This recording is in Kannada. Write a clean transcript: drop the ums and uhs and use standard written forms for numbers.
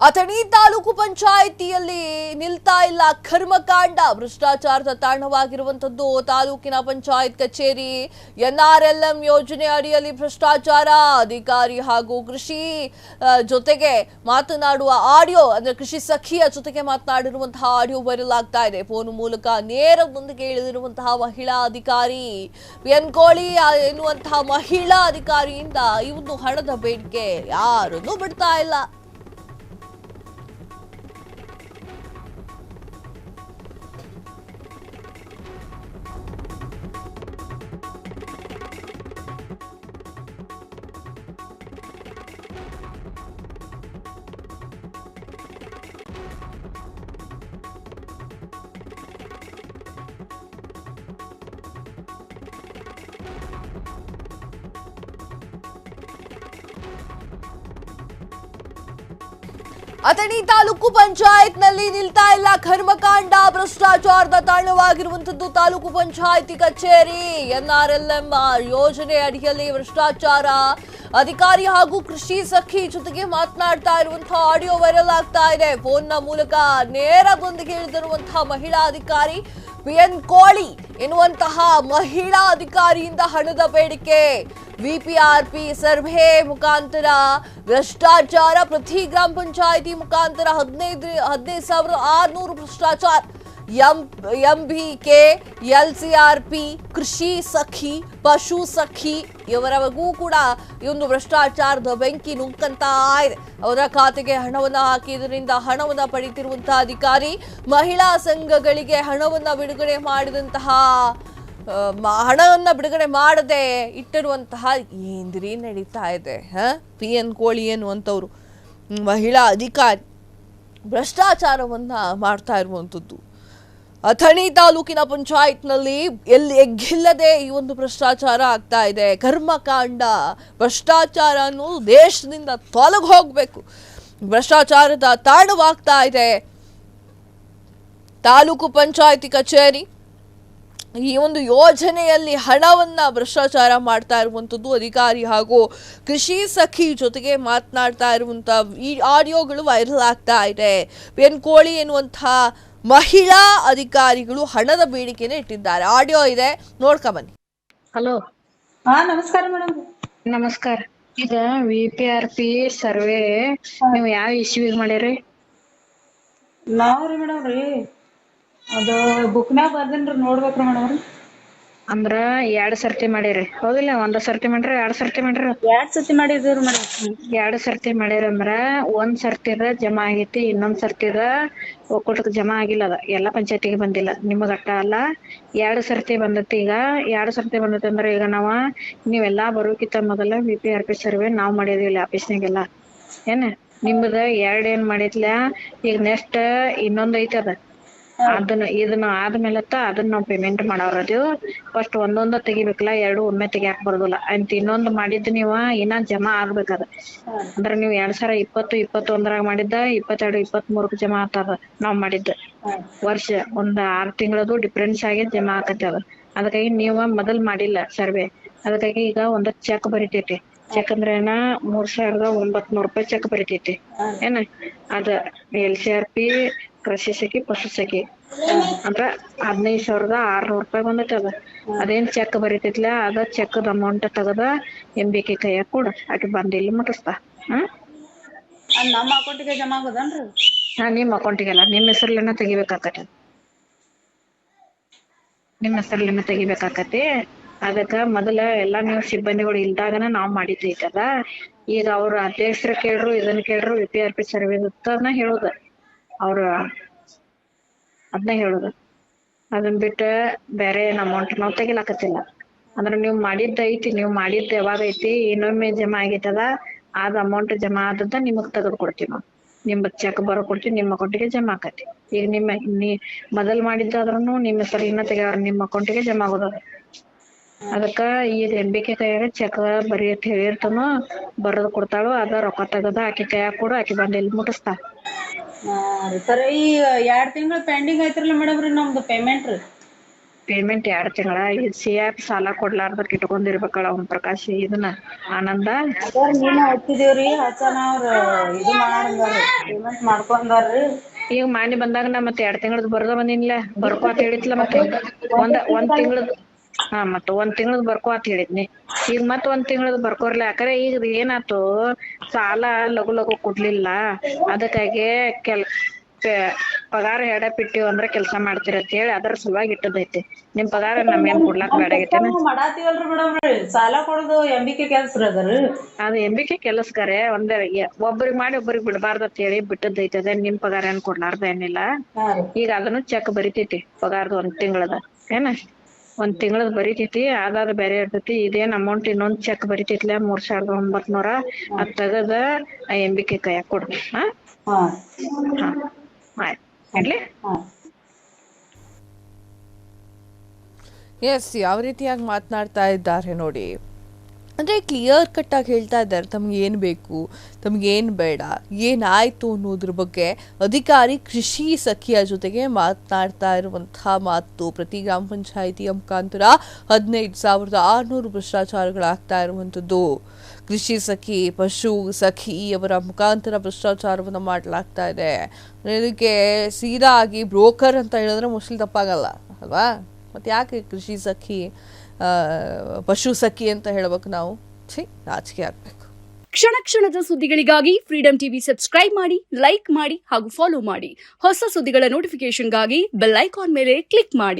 ಅಥಣಿ ತಾಲೂಕು ಪಂಚಾಯಿತಿಯಲ್ಲಿ ನಿಲ್ತಾ ಇಲ್ಲ ಕರ್ಮಕಾಂಡ. ಭ್ರಷ್ಟಾಚಾರದ ತಾಂಡವಾಗಿರುವಂತದ್ದು ತಾಲೂಕಿನ ಪಂಚಾಯತ್ ಕಚೇರಿ. NRLM ಯೋಜನೆ ಅಡಿಯಲ್ಲಿ ಭ್ರಷ್ಟಾಚಾರ. ಅಧಿಕಾರಿ ಹಾಗೂ ಕೃಷಿ ಜೊತೆಗೆ ಮಾತನಾಡುವ ಆಡಿಯೋ, ಅಂದ್ರೆ ಕೃಷಿ ಸಖಿಯ ಜೊತೆಗೆ ಮಾತನಾಡಿರುವಂತಹ ಆಡಿಯೋ ವೈರಲ್ ಆಗ್ತಾ ಇದೆ. ಫೋನ್ ಮೂಲಕ ನೇರದೊಂದಿಗೆ ಇಳಿದಿರುವಂತಹ ಮಹಿಳಾ ಅಧಿಕಾರಿ ಎನ್ಕೋಳಿ ಎನ್ನುವಂತಹ ಮಹಿಳಾ ಅಧಿಕಾರಿಯಿಂದ ಈ ಒಂದು ಹಣದ ಬೇಡಿಕೆ ಯಾರನ್ನೂ ಬಿಡ್ತಾ ಇಲ್ಲ. ಅಥಣಿ ತಾಲೂಕು ಪಂಚಾಯತ್ನಲ್ಲಿ ನಿಲ್ತಾ ಇಲ್ಲ ಕರ್ಮಕಾಂಡ. ಭ್ರಷ್ಟಾಚಾರದ ತಾಂಡವಾಗಿರುವಂತದ್ದು ತಾಲೂಕು ಪಂಚಾಯಿತಿ ಕಚೇರಿ. NRLM ಯೋಜನೆ ಅಡಿಯಲ್ಲಿ ಭ್ರಷ್ಟಾಚಾರ. ಅಧಿಕಾರಿ ಹಾಗೂ ಕೃಷಿ ಸಖಿ ಜೊತೆಗೆ ಮಾತನಾಡ್ತಾ ಇರುವಂತಹ ಆಡಿಯೋ ವೈರಲ್ ಆಗ್ತಾ ಇದೆ. ಫೋನ್ನ ಮೂಲಕ ನೇರದೊಂದಿಗೆ ಇಳಿದಿರುವಂತಹ ಮಹಿಳಾ ಅಧಿಕಾರಿ ಎನ್ಕೋಳಿ ಎನ್ನುವಂತಹ ಮಹಿಳಾ ಅಧಿಕಾರಿಯಿಂದ ಹಣದ ಬೇಡಿಕೆ. VPRP ಸರ್ವೆ ಮುಖಾಂತರ ಭ್ರಷ್ಟಾಚಾರ. ಪ್ರತಿ ಗ್ರಾಮ ಪಂಚಾಯಿತಿ ಮುಖಾಂತರ 15,600 ಭ್ರಷ್ಟಾಚಾರ. MBK, LCRP, ಕೃಷಿ ಸಖಿ, ಪಶು ಸಖಿ ಇವರವರೆಗೂ ಕೂಡ ಈ ಒಂದು ಭ್ರಷ್ಟಾಚಾರದ ಬೆಂಕಿ ನುಗ್ಗಂತ ಇದೆ. ಅವರ ಖಾತೆಗೆ ಹಣವನ್ನ ಹಾಕಿ ಇದರಿಂದ ಹಣವನ್ನ ಪಡೆಯುತ್ತಿರುವಂತಹ ಅಧಿಕಾರಿ, ಮಹಿಳಾ ಸಂಘಗಳಿಗೆ ಹಣವನ್ನ ಬಿಡುಗಡೆ ಮಾಡಿದಂತಹ ಹಣವನ್ನ ಬಿಡುಗಡೆ ಮಾಡದೆ ಇಟ್ಟಿರುವಂತಹ ಏನ್ರಿ ನಡೀತಾ ಇದೆ. ಎನ್ಕೋಳಿ ಎನ್ನುವಂಥವ್ರು ಮಹಿಳಾ ಅಧಿಕಾರಿ ಭ್ರಷ್ಟಾಚಾರವನ್ನ ಮಾಡ್ತಾ ಇರುವಂಥದ್ದು. ಅಥಣಿ ತಾಲೂಕಿನ ಪಂಚಾಯತ್ನಲ್ಲಿ ಎಲ್ಲಿ ಎಗ್ಗಿಲ್ಲದೆ ಈ ಒಂದು ಭ್ರಷ್ಟಾಚಾರ ಆಗ್ತಾ ಇದೆ. ಕರ್ಮಕಾಂಡ. ಭ್ರಷ್ಟಾಚಾರ ಅನ್ನೋದು ದೇಶದಿಂದ ತೊಲಗಿ ಹೋಗ್ಬೇಕು. ಭ್ರಷ್ಟಾಚಾರದ ತಾಂಡವಾಗ್ತಾ ಇದೆ ತಾಲೂಕು ಪಂಚಾಯಿತಿ ಕಚೇರಿ. ಈ ಒಂದು ಯೋಜನೆಯಲ್ಲಿ ಹಣವನ್ನ ಭ್ರಷ್ಟಾಚಾರ ಮಾಡ್ತಾ ಇರುವಂಥದ್ದು ಅಧಿಕಾರಿ ಹಾಗೂ ಕೃಷಿ ಸಖಿ ಜೊತೆಗೆ ಮಾತನಾಡ್ತಾ ಇರುವಂತಹ ಈ ಆಡಿಯೋಗಳು ವೈರಲ್ ಆಗ್ತಾ ಇದೆ. ಎನ್ಕೋಳಿ ಎನ್ನುವಂತಹ ಮಹಿಳಾ ಅಧಿಕಾರಿಗಳು ಹಣದ ಬೇಡಿಕೆನ ಇಟ್ಟಿದ್ದಾರೆ. ಆಡಿಯೋ ಇದೆ, ನೋಡ್ಕೊಂಬನ್ನಿ. ಹಲೋ, ನಮಸ್ಕಾರ ಮೇಡಮ್. ನಮಸ್ಕಾರ. ಈಗ VPRP ಸರ್ವೆ ನೀವು ಯಾವ ಇಶ್ಯೂಗ್ ಮಾಡಿರಿ? ನಾವ್ರಿ ಮೇಡಮ್ ರೀ ಅದು ಬುಕ್ನಾಗ ಬರ್ದೇನ್ರಿ, ನೋಡ್ಬೇಕ್ರಿ ಮೇಡಮ್ ರೀ. ಅಂದ್ರ 2 ಸರ್ತಿ ಮಾಡಿರಿ, ಹೌದಿಲ್ಲ? 1 ಸರ್ತಿ ಮಾಡ್ರಿ, 2 ಸರ್ತಿ ಮಾಡ್ರಿ? 2 ಸತಿ ಮಾಡಿದ್ರಿ ಮೇಡಮ್. 2 ಸರ್ತಿ ಮಾಡಿರಿ ಅಂದ್ರ 1 ಸರ್ತಿದ ಜಮಾ ಆಗೈತಿ, ಇನ್ನೊಂದ್ ಸರ್ತಿದ ಒಕ್ಕೂಟಕ್ಕೆ ಜಮಾ ಆಗಿಲ್ಲ. ಅದ ಎಲ್ಲಾ ಪಂಚಾಯತಿಗೆ ಬಂದಿಲ್ಲ, ನಿಮಗ ಅಟ್ಟ ಅಲ್ಲ. 2 ಸರ್ತಿ ಬಂದತಿ. ಈಗ 2 ಸರ್ತಿ ಬಂದತಿ ಅಂದ್ರ ಈಗ ನೀವೆಲ್ಲಾ ಬರೋಕಿಂತ ಮೊದಲ VPRP ಸರ್ವೆ ನಾವ್ ಮಾಡಿದ್ವಿ ಆಫೀಸ್ನಾಗೆಲ್ಲ. ಏನ ನಿಮ್ದ 2 ಏನ್ ಮಾಡಿದ್ಲ, ಈಗ ನೆಕ್ಸ್ಟ್ ಇನ್ನೊಂದ್ ಐತಿ. ಅದ ಇದನ್ನ ಆದ್ಮೇಲೆ ಅದನ್ನ ನಾವ್ ಪೇಮೆಂಟ್ ಮಾಡವ್ರದು. ಫಸ್ಟ್ ಒಂದೊಂದ ತೆಗಿಬೇಕಲ್ಲ, 2 ಒಮ್ಮೆ ತೆಗಿಯಾಕ ಬರೋದಿಲ್ಲ ಅಂತ. ಇನ್ನೊಂದ್ ಮಾಡಿದ್ ನೀವ ಇನ್ನ ಜಮಾ ಆಗ್ಬೇಕದ. ಅಂದ್ರ ನೀವ್ 2020, 21 ಮಾಡಿದ್ದ 22, 23 ಜಮಾ ಆಗ್ತದ. ನಾವ್ ಮಾಡಿದ್ದ ವರ್ಷ ಒಂದ್ 6 ತಿಂಗಳದು ಡಿಫ್ರೆನ್ಸ್ ಆಗಿ ಜಮಾ ಆಕತಿ ಅದ. ಅದಕ್ಕಾಗಿ ನೀವ ಮೊದಲ್ ಮಾಡಿಲ್ಲ ಸರ್ವೆ. ಅದಕ್ಕಾಗಿ ಈಗ ಒಂದ್ ಚೆಕ್ ಬರಿತೈತಿ. ಚೆಕ್ ಅಂದ್ರೆ ಏನ, 3,900 ರೂಪಾಯಿ ಚೆಕ್ ಬರಿತೈತಿ. ಏನ ಅದ LCRP ಕೃಷಿ ಸಖಿ, ಪಶು ಸಖಿ ಅಂದ್ರ 15,600 ರೂಪಾಯಿ ಬಂದೈತಿ. ಅದ ಅದೇನ್ ಚೆಕ್ ಬರಿತೈತ್ಲ, ಅದ ಚೆಕ್ದ ಅಮೌಂಟ್ ತಗದ MBK ಕೈಯಾಗ ಕೂಡ ಆಕೆ ಬಂದ್ ಇಲ್ಲಿ ಮುಟ್ಟಿಸ್ತಾ. ನಮ್ಮ ಅಕೌಂಟಿಗೆ ಜಮಾ ಆಗೋದನ್ರಿ? ನಿಮ್ ಅಕೌಂಟಿಗೆಲ್ಲ ನಿಮ್ ಹೆಸರ್ಲೇನ ತೆಗಿಬೇಕಾಕತಿ. ನಿಮ್ ಹೆಸರ್ಲೇನ ತೆಗಿಬೇಕಾಕತಿ. ಅದಕ್ಕ ಮೊದಲ ಎಲ್ಲಾ ನೀವು ಸಿಬ್ಬಂದಿಗಳು ಇಲ್ದಾಗನ ನಾವ್ ಮಾಡಿದ್ದೈತದ. ಈಗ ಅವ್ರ ಅಧ್ಯಕ್ಷರ ಕೇಳ್ರು, ಇದನ್ನ ಕೇಳ್ರು, VPRP ಸರ್ವೆ ಹೇಳುದ ಅವ್ರ ಅದನ್ನ ಹೇಳುದು. ಅದನ್ ಬಿಟ್ಟು ಬೇರೆ ಏನ್ ಅಮೌಂಟ್ ನಾವ್ ತೆಗಿಲಾಕತ್ತಿಲ್ಲ. ಅಂದ್ರ ನೀವ್ ಮಾಡಿದ್ದ ಐತಿ, ನೀವ್ ಮಾಡಿದ್ದ ಯಾವಾಗ ಐತಿ, ಇನ್ನೊಮ್ಮೆ ಜಮಾ ಆಗೈತದ, ಅದ್ ಅಮೌಂಟ್ ಜಮಾ ಆದದ್ದ ನಿಮಗ್ ತೆಗೆದು ಕೊಡ್ತೀವಿ ನಾವು. ನಿಮ್ಗ್ ಚೆಕ್ ಬರೋ ಕೊಡ್ತೀವಿ, ನಿಮ್ಮ ಅಕೌಂಟಿಗೆ ಜಮಾ ಆಕತಿ. ಈಗ ಮೊದಲ್ ಮಾಡಿದ್ದಾದ್ರೂ ನಿಮ್ಮ ಹೆಸರಿನ ತೆಗ್ಯಾರ, ನಿಮ್ಮ ಅಕೌಂಟಿಗೆ ಜಮಾ ಆಗೋದ. ಅದಕ್ಕ ಈಗ MBK ಕೈಯಾಗ ಚೆಕ್ ಬರಿ ಅಂತ ಹೇಳಿರ್ತಾನೋ, ಬರೋದ್ ಕೊಡ್ತಾಳು. ಅದ ರೊಕ್ಕ ತೆಗದ ಆಕಿ ಕೈಯಾಗ ಕೂಡ ಆಕಿ ಬಂದ್ ಇಲ್ಲಿ ಮುಟ್ಟಿಸ್ತಾ. ಸರ್, ಈ 2 ತಿಂಗಳು ಪೆಂಡಿಂಗ್ ಐತ್ರಲ್ಲ ಮೇಡಮ್ ರೀ ನಮ್ದು ಪೇಮೆಂಟ್ ರೀ. ಪೇಮೆಂಟ್ 2 ತಿಂಗಳ CF ಸಾಲ ಕೊಡ್ಲಾರ್ದಕ್ ಇಟ್ಕೊಂಡಿರ್ಬೇಕಲ್ಲ ಅವ್ನ ಪ್ರಕಾಶ್ ಇದನ್ನ ಆನಂದ. ಅದಾರ ನೀನ ಹಚ್ಚಿದೇವ್ರಿ ಹಚ್ಚನ ಅವ್ರ ಇದು ಮಾಡಂದಾರ್ರಿ ಪೇಮೆಂಟ್ ಮಾಡ್ಕೊಂಡಾರ್ರಿ. ಈಗ ಮಾನಿ ಬಂದಾಗ ನಾ ಮತ್ತೆ 2 ತಿಂಗಳದ್ ಬರ್ದ ಬಂದಿನ್ಲ ಬರ್ಕೋ ಅಂತ ಹೇಳಿದ್ಲ ಮತ್ತೆ ಒಂದ್ ತಿಂಗಳದ್ ಮತ್ತ 1 ತಿಂಗಳದ್ ಬರ್ಕೋ ಅಂತ ಹೇಳಿದ್ನಿ. ಈಗ ಮತ್ 1 ತಿಂಗಳದ್ ಬರ್ಕೋರ್ಲ ಯಾಕಂದ್ರೆ ಈಗ ಏನಾತು ಸಾಲ ಲಗು ಕೊಡ್ಲಿಲ್ಲ ಅದಕ್ಕಾಗಿ ಪಗಾರ ಎಡಪಿಟ್ಟಿವ್ ಅಂದ್ರ ಕೆಲ್ಸ ಮಾಡ್ತೀರ ಅಂತ ಹೇಳಿ ಅದ್ರ ಸಲುವಾಗಿ ಇಟ್ಟದೈತಿ. ನಿಮ್ ಪಗಾರ ನಮ್ಗೇನ್ ಕೊಡ್ಲಾಕ್ ಬ್ಯಾಡಾಗೈತೇನ? ಮಾಡಾತೀವಲ್ರಿ ಮೇಡಮ್ ಸಾಲ ಕೊಡೋದು MBK ಕೆಲ್ಸ ರೀ ಅದರಿ. ಅದು MBK ಕೆಲಸಗಾರೆ ಒಂದೇ ಒಬ್ಬರಿಗೆ ಮಾಡಿ ಒಬ್ಬರಿಗೆ ಬಿಡಬಾರ್ದು ಅಂತ ಹೇಳಿ ಬಿಟ್ಟದೈತಿ. ಅದೇ ನಿಮ್ ಪಗಾರ ಏನ್ ಕೊಡ್ಲಾರ್ದ ಏನಿಲ್ಲ. ಈಗ ಅದನ್ನು ಚೆಕ್ ಬರಿತೈತಿ ಪಗಾರ್ದು 1 ತಿಂಗಳದ ಏನ 1 ತಿಂಗಳದ್ ಬರಿತೈತಿ. ಅದಾದ ಬೇರೆ ಇರ್ತೈತಿ. ಇದೇನ್ ಅಮೌಂಟ್ ಇನ್ನೊಂದ್ ಚೆಕ್ ಬರಿತೈತ್ಲ 3,900 ಅದ್ ತಗದ MBK ಕೈಯಾಗ ಕೊಡ್ರಿ. ಆಯ್ತು ಇಡ್ಲಿ. ಎಸ್, ಯಾವ ರೀತಿಯಾಗಿ ಮಾತನಾಡ್ತಾ ಇದ್ದಾರೆ ನೋಡಿ. ಅಂದರೆ ಕ್ಲಿಯರ್ ಕಟ್ಟಾಗಿ ಹೇಳ್ತಾ ಇದ್ದಾರೆ ತಮ್ಗೆ ಏನು ಬೇಕು, ತಮಗೇನು ಬೇಡ, ಏನಾಯಿತು ಅನ್ನೋದ್ರ ಬಗ್ಗೆ ಅಧಿಕಾರಿ ಕೃಷಿ ಸಖಿಯ ಜೊತೆಗೆ ಮಾತನಾಡ್ತಾ ಇರುವಂತಹ ಮಾತು. ಪ್ರತಿ ಗ್ರಾಮ ಪಂಚಾಯಿತಿಯ ಮುಖಾಂತರ 15,600 ಭ್ರಷ್ಟಾಚಾರಗಳಾಗ್ತಾ ಇರುವಂಥದ್ದು. ಕೃಷಿ ಸಖಿ, ಪಶು ಸಖಿ ಅವರ ಮುಖಾಂತರ ಭ್ರಷ್ಟಾಚಾರವನ್ನು ಮಾಡಲಾಗ್ತಾ ಇದೆ. ಇದಕ್ಕೆ ಸೀದಾ ಆಗಿ ಬ್ರೋಕರ್ ಅಂತ ಹೇಳಿದ್ರೆ ಮೋಸ್ಟ್ಲಿ ತಪ್ಪಾಗಲ್ಲ ಅಲ್ವಾ? ಮತ್ತು ಯಾಕೆ ಕೃಷಿ ಸಖಿ, ಪಶು ಸಖಿ ಅಂತ ಹೇಳ್ಬೇಕು ನಾವು? ನಾಚಿಕೆ ಆಗ್ಬೇಕು. ಕ್ಷಣ ಕ್ಷಣದ ಸುದ್ದಿಗಳಿಗಾಗಿ ಫ್ರೀಡಂ ಟಿವಿ ಸಬ್ಸ್ಕ್ರೈಬ್ ಮಾಡಿ, ಲೈಕ್ ಮಾಡಿ ಹಾಗೂ ಫಾಲೋ ಮಾಡಿ. ಹೊಸ ಸುದ್ದಿಗಳ ನೋಟಿಫಿಕೇಶನ್ಗಾಗಿ ಬೆಲ್ ಐಕಾನ್ ಮೇಲೆ ಕ್ಲಿಕ್ ಮಾಡಿ.